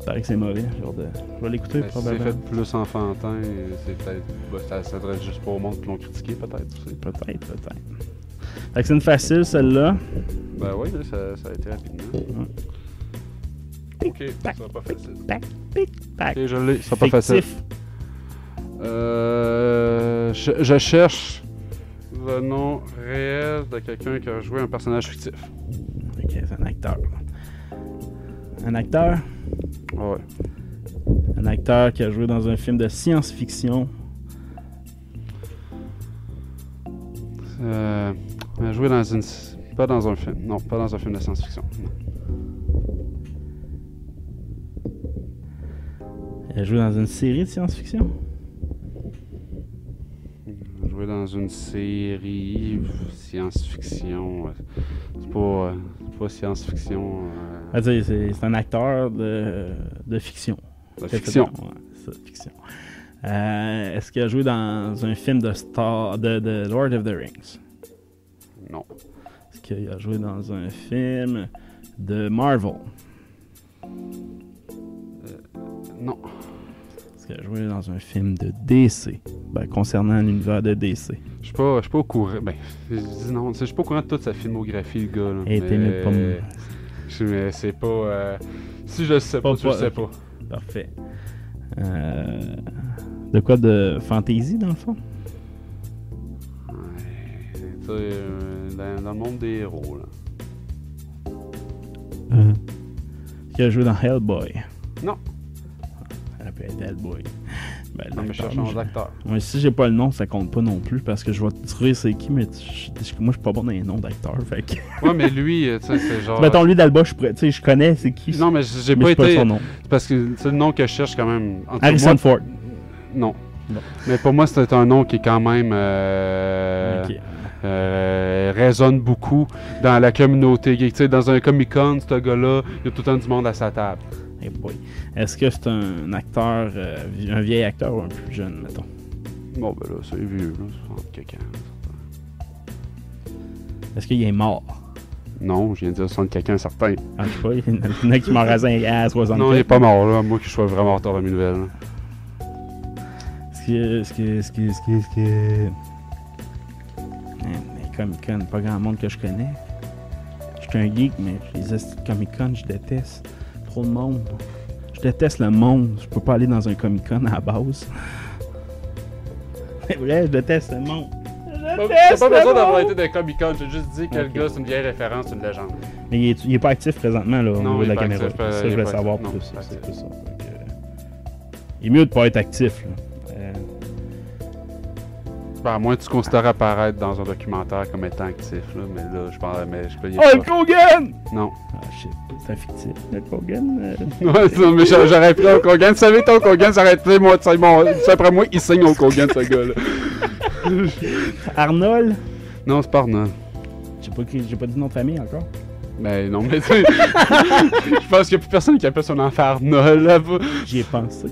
Il paraît que c'est mauvais. Genre de... Je vais l'écouter Ben, si c'est probablement. fait plus enfantin, c'est peut-être. Ben, ça s'adresse juste pas au monde qui l'ont critiqué, peut-être aussi. Peut-être. Fait que c'est une facile celle-là. Ben oui, ça a été rapidement. Ouais. Ok, ça sera pas facile. Pic-pac. Ok, je l'ai, ça sera pas facile. Je cherche le nom réel de quelqu'un qui a joué un personnage fictif. Ok, c'est un acteur. Un acteur? Ouais. Un acteur qui a joué dans un film de science-fiction. Il a joué dans une... Pas dans un film. Non, pas dans un film de science-fiction. Non. Il a joué dans une série de science-fiction? Il a joué dans une série science-fiction. C'est pas science-fiction. C'est un acteur de fiction. De fiction. Ouais, c'est ça, fiction. Est-ce qu'il a joué dans un film de Lord of the Rings? Non. Est-ce qu'il a joué dans un film de Marvel? Non. Est-ce qu'il a joué dans un film de DC? Ben, concernant l'univers de DC. Je suis pas au courant. Ben, je dis non. Je suis pas au courant de toute sa filmographie, le gars. Là, Et t'es mieux pas moi. Mais c'est pas. Si je le sais pas, tu le sais pas. Parfait. De quoi de fantasy, dans le fond? Ouais, dans le monde des héros, là. Qui a joué dans Hellboy? Non. Elle peut être Hellboy. Ben, Non, mais je cherche un acteur. Ouais, si j'ai pas le nom, ça compte pas non plus parce que je vais te trouver c'est qui, mais moi je suis pas bon dans les noms d'acteurs. Fait que... Ouais, mais lui, tu sais, c'est genre. Mettons lui d'Alba, je connais c'est qui. Non, mais j'ai mais pas je sais été. pas son nom. C'est parce que c'est le nom que je cherche quand même. En tout cas, Harrison moi, Ford. Non. Non. Mais pour moi, c'est un nom qui est quand même. Ok. Résonne beaucoup dans la communauté. Tu sais, dans un Comic-Con, ce gars-là, il y a tout le temps du monde à sa table. Hey boy. Est-ce que c'est un acteur, un vieil acteur ou un plus jeune, mettons? Bon, ben là, c'est vieux, là, 60 quelqu'un. Est-ce qu'il est mort? Non, je viens de dire 60 quelqu'un certain. Ah, je sais pas, il y en a qui meurt à 60 Non, il est pas mort, là, moi qui sois vraiment en retard à mes nouvelles. Là. Est-ce que... Mais Comic-Con, pas grand monde que je connais. Je suis un geek, mais les astuces de Comic-Con, je déteste. Trop de monde. Je déteste le monde. Je peux pas aller dans un Comic-Con à la base. C'est vrai, je déteste le monde. T'as pas besoin d'avoir été d'un Comic-Con, j'ai juste dit que le gars, c'est une vieille référence, c'est une légende. Mais il est pas actif présentement, là, au Non, niveau il de est la pas caméra. actif, Ça, je il est voulais pas savoir actif. plus. Non, C'est actif. plus ça. Il est mieux de pas être actif, là. À moins que tu considères apparaître dans un documentaire comme étant actif, là, mais là, je parle, mais je peux y Hulk Hogan! Non. Ah, shit. C'est un fictif, Hulk Hogan. Ouais, non, mais j'aurais pris Hulk Hogan. Tu savais, Hulk Hogan, ça aurait été moi, après moi, il signe Hulk Hogan, ce gars-là. Arnold? Non, c'est pas Arnold. J'ai pas dit nom de famille encore. Mais non, mais tu sais, je pense qu'il y a plus personne qui appelle son enfant Arnold là-bas. J'y ai pensé.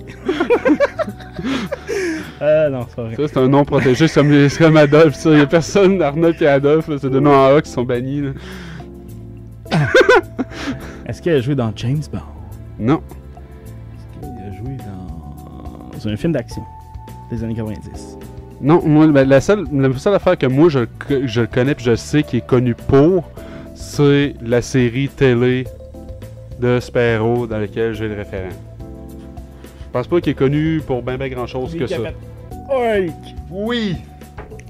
Non, c'est pas vrai. Ça, c'est un nom protégé, c'est comme Adolphe, ça. Il y a personne, Arnold et Adolphe, là, c'est deux noms en A qui sont bannis, là. Est-ce qu'il a joué dans James Bond? Non. Est-ce qu'il a joué dans un film d'action des années 90? Non, moi, ben, la seule affaire que moi, je le connais et je sais qu'il est connu pour, c'est la série télé de super-héros dans laquelle j'ai le référent. Je pense pas qu'il est connu pour ben grand chose que ça. Hulk! Oui!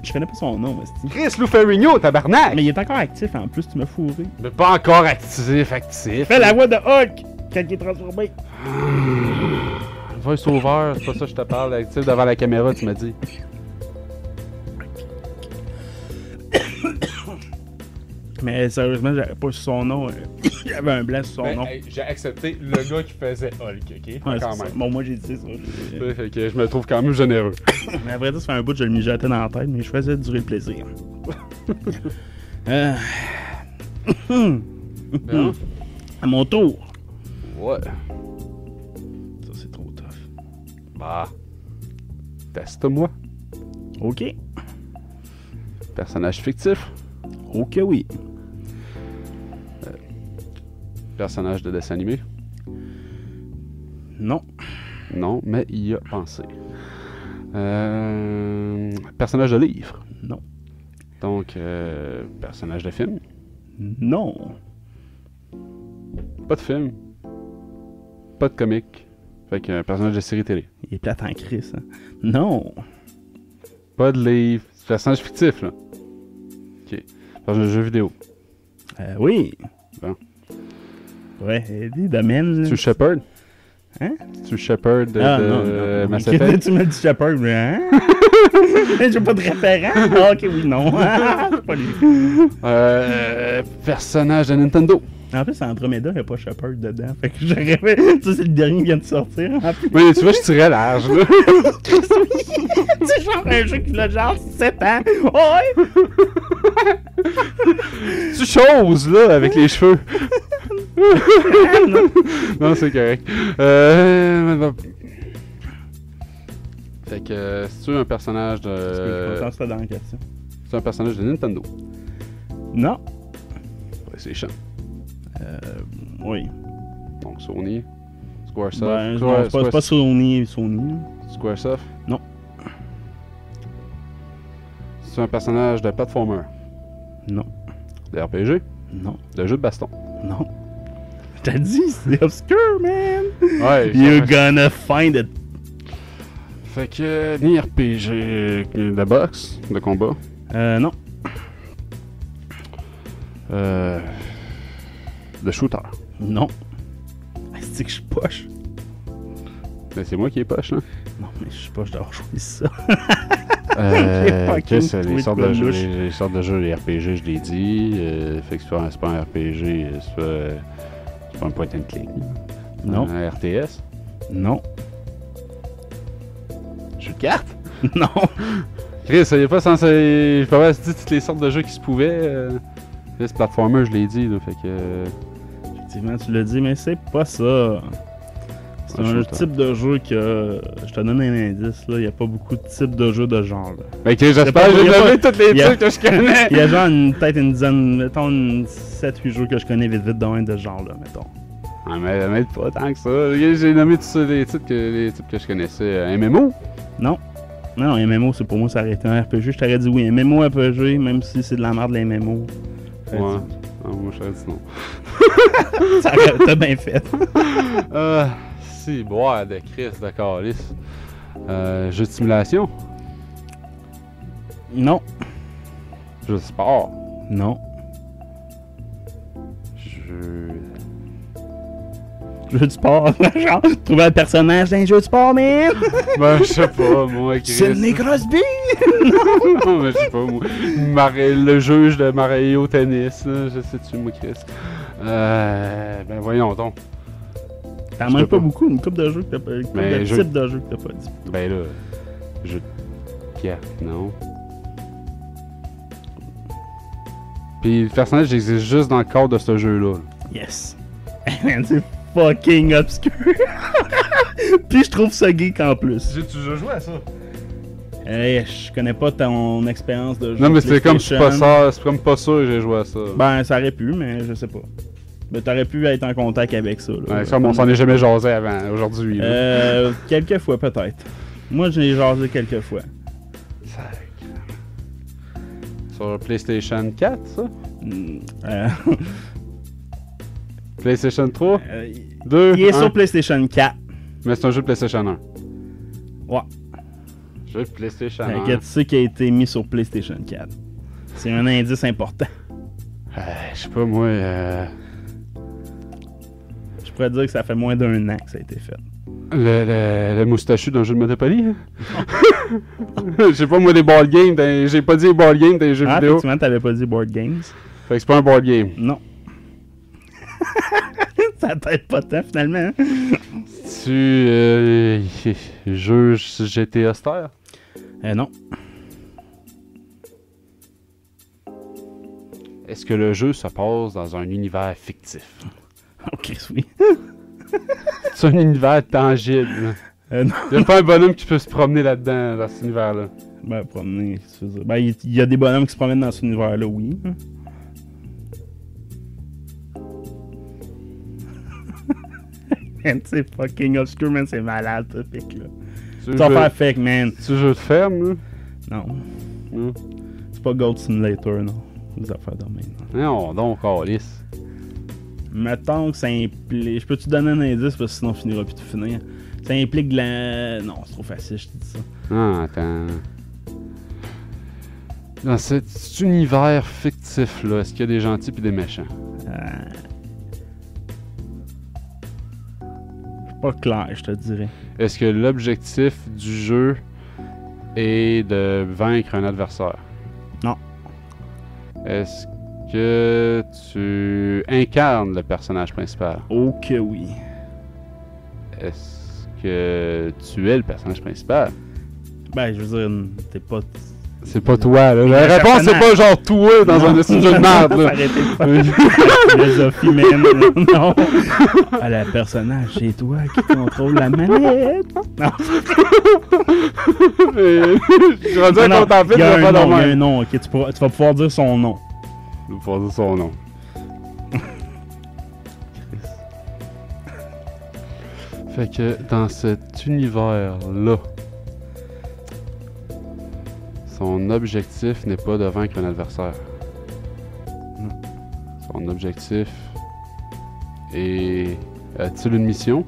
Je connais pas son nom, mais Chris Lou Ferrigno, tabarnak! il est encore actif en plus, tu m'as fourré. Mais pas encore actif. Fais la voix de Hulk quand il est transformé. Voice over, c'est pas ça que je te parle, actif devant la caméra, tu m'as dit. Mais sérieusement, j'avais pas su son nom. Il y avait un blanc sur son nom. Hey, j'ai accepté le gars qui faisait Hulk, ok? Ouais, Quand c'est même. ça. Bon, moi j'ai dit ça. Fait que je me trouve quand même généreux. Mais à vrai dire, ça fait un bout que je le mijotais dans la tête, mais je faisais durer le plaisir. Bien. À mon tour. Ouais. Ça, c'est trop tough. Bah. Teste-moi. Ok. Personnage fictif. Ok, oui. Personnage de dessin animé. Non. Non, mais il y a pensé. Personnage de livre. Non. Donc, personnage de film. Non. Pas de film. Pas de comic. Fait qu'un personnage de série télé. Il est plate en crise, hein. Non. Pas de livre. C'est personnage fictif, là. Ok. Personnage de jeu vidéo. Oui. Bon. Ouais, des domaines. Tu Shepard? Hein? Tu Shepard de non. Mass Ok, Effect? tu m'as dit Shepard, mais hein? J'ai pas de référent. Ah, ok, oui, non. C'est pas lui. Personnage de Nintendo. En plus, Andromeda, il n'y a pas Shepard dedans. Fait que j'aurais fait. Ça, c'est le dernier qui vient de sortir. En plus. Oui, tu vois, je tirais large, là. C'est genre un jeu qui a genre 7 ans. Ouais! Tu choses, là, avec les cheveux. Non, c'est correct. Fait que, c'est-tu un personnage de... C'était dans la question. C'est un personnage de Nintendo. Non. PlayStation. Oui. Donc, Sony. Squaresoft. Ben, non, c'est pas Sony. Squaresoft. Non. C'est un personnage de platformer. Non. De RPG. Non. De jeu de baston. Non. T'as dit, c'est obscur, man. Ouais. You're gonna find it. Fait que, ni RPG de boxe, de combat. Non. De shooter. Non. C'est que je suis poche. Ben, c'est moi qui est poche, là. Non, mais je suis poche d'avoir choisi ça. Qu'est-ce que fucking les sortes de tweet jeux, louche. les sortes de jeux, les RPG, je l'ai dit. Fait que c'est pas un RPG, c'est pas un point and click. Non. Un RTS. Non. Jeu de cartes. Non. Chris, il est pas censé. Je peux pas dire toutes les sortes de jeux qui se pouvaient. Ce platformer, je l'ai dit, là, fait que. Effectivement, tu l'as dit, mais c'est pas ça. C'est un type de jeu que. Je te donne un indice, là. Il n'y a pas beaucoup de types de jeux de genre, là. Mais ok, j'espère pas- que j'ai y a nommé pas- tous les y a- trucs que je connais. Il y a genre peut-être une dizaine, mettons 7-8 jeux que je connais vite dans de ce genre, là, mettons. Ah, mais m'aide pas tant que ça. J'ai nommé tous les types que je connaissais. Un MMO? Non. Non, MMO, c'est pour moi, ça aurait été un RPG. Je t'aurais dit oui, MMO, RPG, même si c'est de la merde, les MMO. Ouais. Ah, moi, je t'aurais dit non. T'as bien fait. Si, boire de Chris, de calice. Jeu de simulation? Non. Jeu de sport. Non. Jeu de sport. Genre, trouver un personnage d'un jeu de sport, man! Ben, je sais pas, moi, Chris. Sidney Crosby! Non, mais je sais pas, moi. Le juge de Mario Tennis, là, je sais-tu, moi, Chris. Ben, voyons donc. T'en manques pas beaucoup, une coupe de jeux que t'as pas. Une coupe Ben, de jeu- type de jeu que t'as pas dit. Ben là, jeu de cartes, non. Puis le personnage existe juste dans le cadre de ce jeu-là. Yes. Man, c'est fucking obscur. Puis je trouve ça geek en plus. J'ai toujours joué à ça. Hey, je connais pas ton expérience de jeu. Non, mais c'est comme je suis pas PlayStation. ça, c'est comme pas sûr que j'ai joué à ça. Ben, ça aurait pu, mais je sais pas. Mais t'aurais pu être en contact avec ça. Là. Ouais, comme on s'en est jamais jasé avant, aujourd'hui. là. Quelques fois peut-être. Moi, j'ai jasé quelques fois. Sur PlayStation 4, ça? Euh, PlayStation 3? euh, 2? il est 1? sur PlayStation 4. Mais c'est un jeu de PlayStation 1. Ouais. Jeu de PlayStation Fait 1. que tu sais qu'il a été mis sur PlayStation 4. C'est un indice important. Je sais pas, moi... Je pourrais dire que ça fait moins d'1 an que ça a été fait. Le moustachu d'un jeu de Monopoly? Je sais pas, moi, des board games, j'ai pas dit board game dans les jeux Ah, vidéo. effectivement, t'avais pas dit board games. Fait que c'est pas un board game. Non. Ça t'aide pas tant, finalement. Tu jeu GTA Star? Non. Est-ce que le jeu se passe dans un univers fictif? Ok, oui. C'est un univers tangible. Non. Il y a pas un bonhomme qui peut se promener là-dedans, dans cet univers-là. Ben, promener, qu'est-ce que tu veux dire? Ben, il y a des bonhommes qui se promènent dans cet univers-là, oui. Man, c'est fucking obscur, man, c'est malade, ce pic-là. Tu Tu vas faire fake, man. Tu jeu de ferme, là? Non. Non. C'est pas Goat Simulator, non. Des affaires de même, non. Non, donc, Alice. Mettons que ça implique... Je peux te donner un indice, parce que sinon on finira plus de finir. Ça implique de la... Non, c'est trop facile, je te dis ça. Ah, attends. Dans cet univers fictif-là, est-ce qu'il y a des gentils et des méchants? C'est pas clair, je te dirais. Est-ce que l'objectif du jeu est de vaincre un adversaire? Non. Est-ce que tu incarnes le personnage principal? Oh que oui. Est-ce que tu es le personnage principal? Ben, je veux dire, t'es pas... C'est pas toi, là. Le La réponse, c'est personnage. pas genre toi dans un jeu de merde, là. Arrêtez de faire la philosophie, même. Non. Ah, le personnage, c'est toi qui contrôle la manette. Non. Je vais dire Non, qu'on t'en fait, il y a tu vas un pas nom, il y a un dormir. nom, ok, tu vas pouvoir dire son nom. Je vais pas dire son nom. Fait que dans cet univers-là, son objectif n'est pas de vaincre un adversaire. Son objectif est... A-t-il une mission?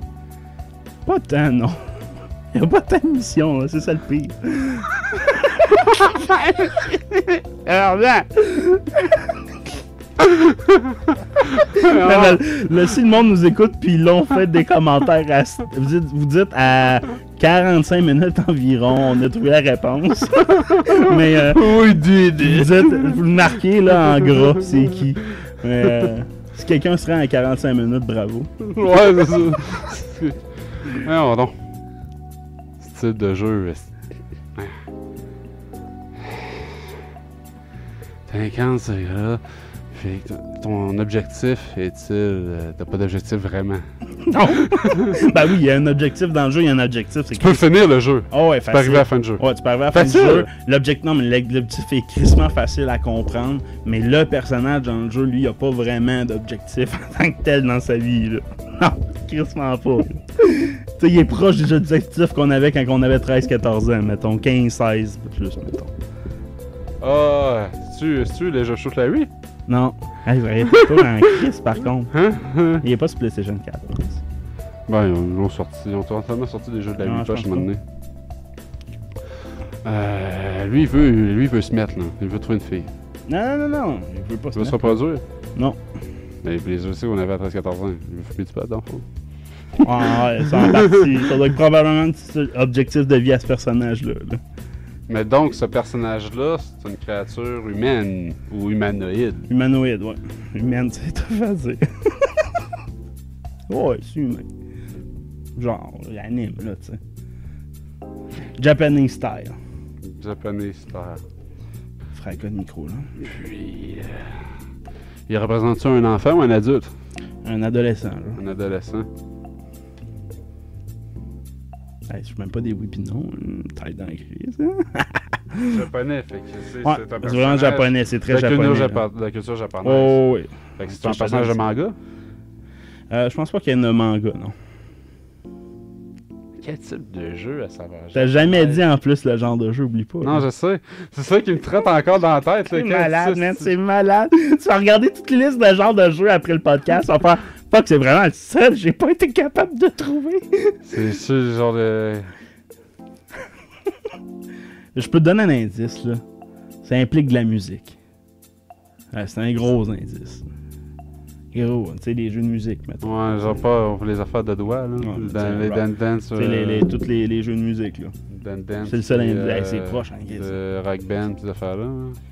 Pas tant, non. Il n'y a pas tant de missions, là, c'est ça le pire. Alors là, si le monde nous écoute puis ils l'ont fait des commentaires vous dites à 45 minutes environ, on a trouvé la réponse. Mais Oui, Didi! vous le marquez là en gras, c'est qui. Mais si quelqu'un se rend à 45 minutes, bravo. Ouais, c'est ça. Non, non. Ce type de jeu... T'inquiète, c'est là. Puis ton objectif est-il... T'as pas d'objectif vraiment. Non! Ben oui, il y a un objectif dans le jeu, il y a un objectif. C'est Tu peux finir le jeu. Oh ouais, Tu peux arriver à la fin du jeu. Ouais, tu peux arriver à la fin du Facile. jeu. L'objectif, non, mais l'objectif est crissement facile à comprendre, mais le personnage dans le jeu, lui, il a pas vraiment d'objectif en tant que tel dans sa vie, là. Non, crissement pas. Tu sais, il est proche des objectifs qu'on avait quand on avait 13-14 ans, mettons, 15-16, plus, mettons. Ah, c'est-tu les jeux Shoot Larry? Non. Hey, vous arrêtez pas en crise, par contre. Hein? Il est pas sur PlayStation 4, je pense. Ben, ils ont totalement sorti des jeux de la Non, Wii je Poche pense à un moment donné. Lui, il veut se mettre, là. Il veut trouver une fille. Non. Il veut pas Tu veux se mettre. reproduire? Non. Mais les aussi, on avait à 13-14 ans. Il veut fumer du pot, dans le fond. Ah ouais, c'est en partie. Ça doit être probablement un petit objectif de vie à ce personnage-là. Là. Mais donc, ce personnage-là, c'est une créature humaine ou humanoïde. Humanoïde, ouais. Humaine, c'est tough à dire. Ouais, c'est humain. Genre, l'anime, là, tu sais. Japanese style. Japonais star. Fracas de micro, là. Puis, il représente-tu un enfant ou un adulte? Un adolescent, là. Un adolescent. Hey, je suis même pas des oui pis non. Taille dans la crise, hein? Japonais, fait que c'est Ouais, un c'est personnage vraiment japonais, c'est très de japonais. de la culture japonaise. Oh, oui. Fait que c'est un personnage de manga? Je pense pas qu'il y ait un manga, non. Quel type de jeu à savoir? T'as jamais dit en plus le genre de jeu, oublie pas. Non, je sais. C'est ça qui me traite encore dans la tête. C'est malade, man, c'est malade. Tu vas regarder toute la liste de genres de jeux après le podcast, on va faire fuck, c'est vraiment le seul, j'ai pas été capable de trouver. C'est sûr, le genre de... Je peux te donner un indice, là. Ça implique de la musique. Ouais, c'est un gros indice. Gros, tu sais, les jeux de musique, maintenant. Ouais, genre pas les affaires de doigts, là. Ouais, Dans les Dan Dance. Tu sais, tous les jeux de musique, là. Dan Dance. C'est le seul puis, indice. Hey, c'est proche, hein, de Rock Band, ces affaires-là.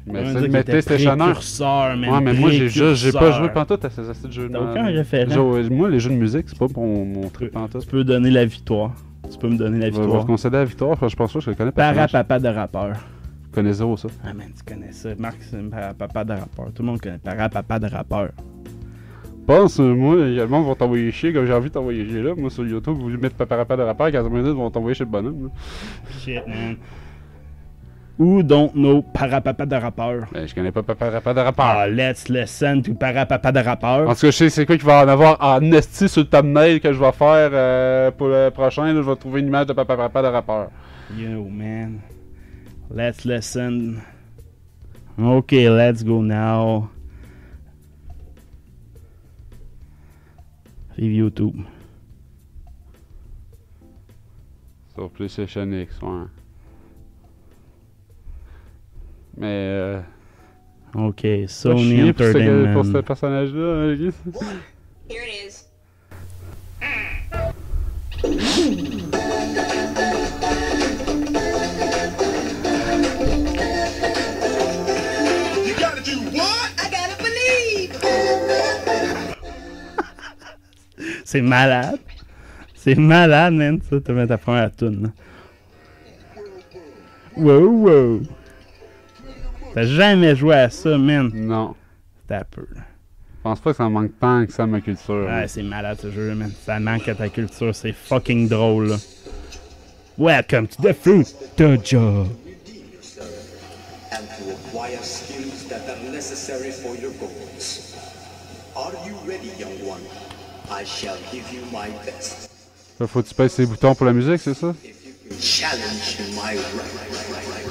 Mais On c'est dit mais qu'il était PlayStation 1. précurseur, man. Ouais, mais moi, j'ai pas joué Précurseur. pantoute à ces astuces de jeux. T'as aucun référent. Moi, les jeux de musique, c'est pas mon trip pantoute. Tu peux donner la victoire. Tu peux me donner la Je vais victoire. te concéder la victoire, parce que je pense pas que je le connais pas. Parapapa de rappeur. Je connais zéro ça. Ah man, tu connais ça. Marc, c'est Parapapa de rappeur. Tout le monde connaît Parapapa de rappeur. Pense-moi, le monde va t'envoyer chier comme j'ai envie de t'envoyer chier là. Moi, sur YouTube, vous mettez Paparappa de rappeur, 15 minutes, ils vont t'envoyer chez le bonhomme. Là. Shit, man. Who don't know Parapapa de rappeur? Ben, je connais pas Paparappa de rappeur. Ah, let's listen to Parapapa de rappeur. En tout cas, je sais c'est quoi qu'il va en avoir en esti sur le thumbnail que je vais faire pour le prochain. Là, je vais trouver une image de Paparappa de rappeur. Yo, man. Let's listen. Ok, let's go now. Vive YouTube. Sur PlayStation X, ouais. Mais Ok, pas Sony chier pour Entertainment. ce personnage-là. Here it is. You gotta do what? I gotta believe. C'est malade. C'est malade, man. Ça, t'as mis ta première tune. Là. Wow. T'as jamais joué à ça, man. Non. T'as peu. Je pense pas que ça manque tant que ça à ma culture. Ouais, c'est malade ce jeu, man. Ça manque à ta culture. C'est fucking drôle, là. Welcome to the Fruit Dojo. And to acquire skills that are necessary for your goals. Are you ready, young one? I shall give you my best. Là, faut que tu pèses ces boutons pour la musique, c'est ça? If you can challenge my right.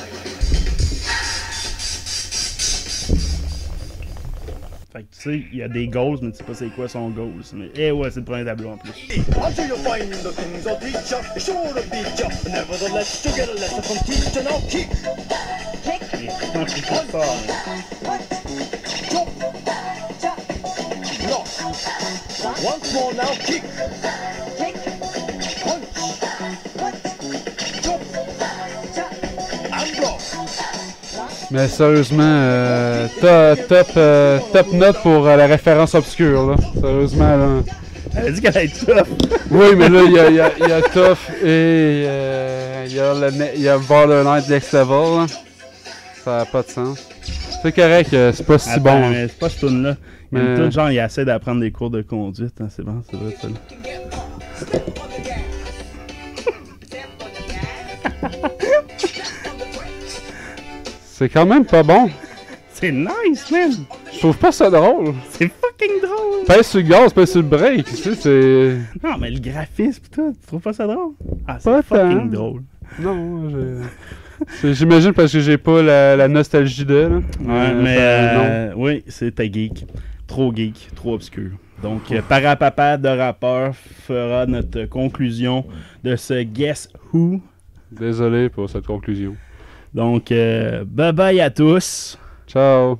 Fait que tu sais, il y a des goals, mais tu sais pas c'est quoi son goals. Mais eh ouais, c'est le premier tableau en plus. Until you find the things of teacher, sure to beat ya. Nevertheless, you get a lesson from teacher. Now kick, Non, c'est pas fort, mais- jump, block. Once more now, kick, punch, jump, and block. Mais sérieusement, top note pour la référence obscure, là. Sérieusement, là. Elle a dit qu'elle allait être tough. Oui, mais là, il y a Tough et il y a Borderline Next Level, là. Ça n'a pas de sens. C'est correct, c'est pas si Attends, bon. mais c'est pas ce tune là. Il y a Mais- une tune genre, il essaie d'apprendre des cours de conduite. Hein. C'est bon, c'est vrai, ça. Là. Step on the gas. Step on the gas. C'est quand même pas bon. C'est nice, man. Je trouve pas ça drôle. C'est fucking drôle. Pèse sur le gaz, pèse sur le break, tu sais, c'est... Non, mais le graphisme, pis tout, tu trouves pas ça drôle? Ah, c'est Pas fucking tant. drôle. Non, j'imagine parce que j'ai pas la nostalgie de, là. Ouais, mais non. oui, c'était geek. Trop geek, trop obscur. Donc, Parapapa de rappeur fera notre conclusion de ce Guess Who. Désolé pour cette conclusion. Donc, bye bye à tous. Ciao.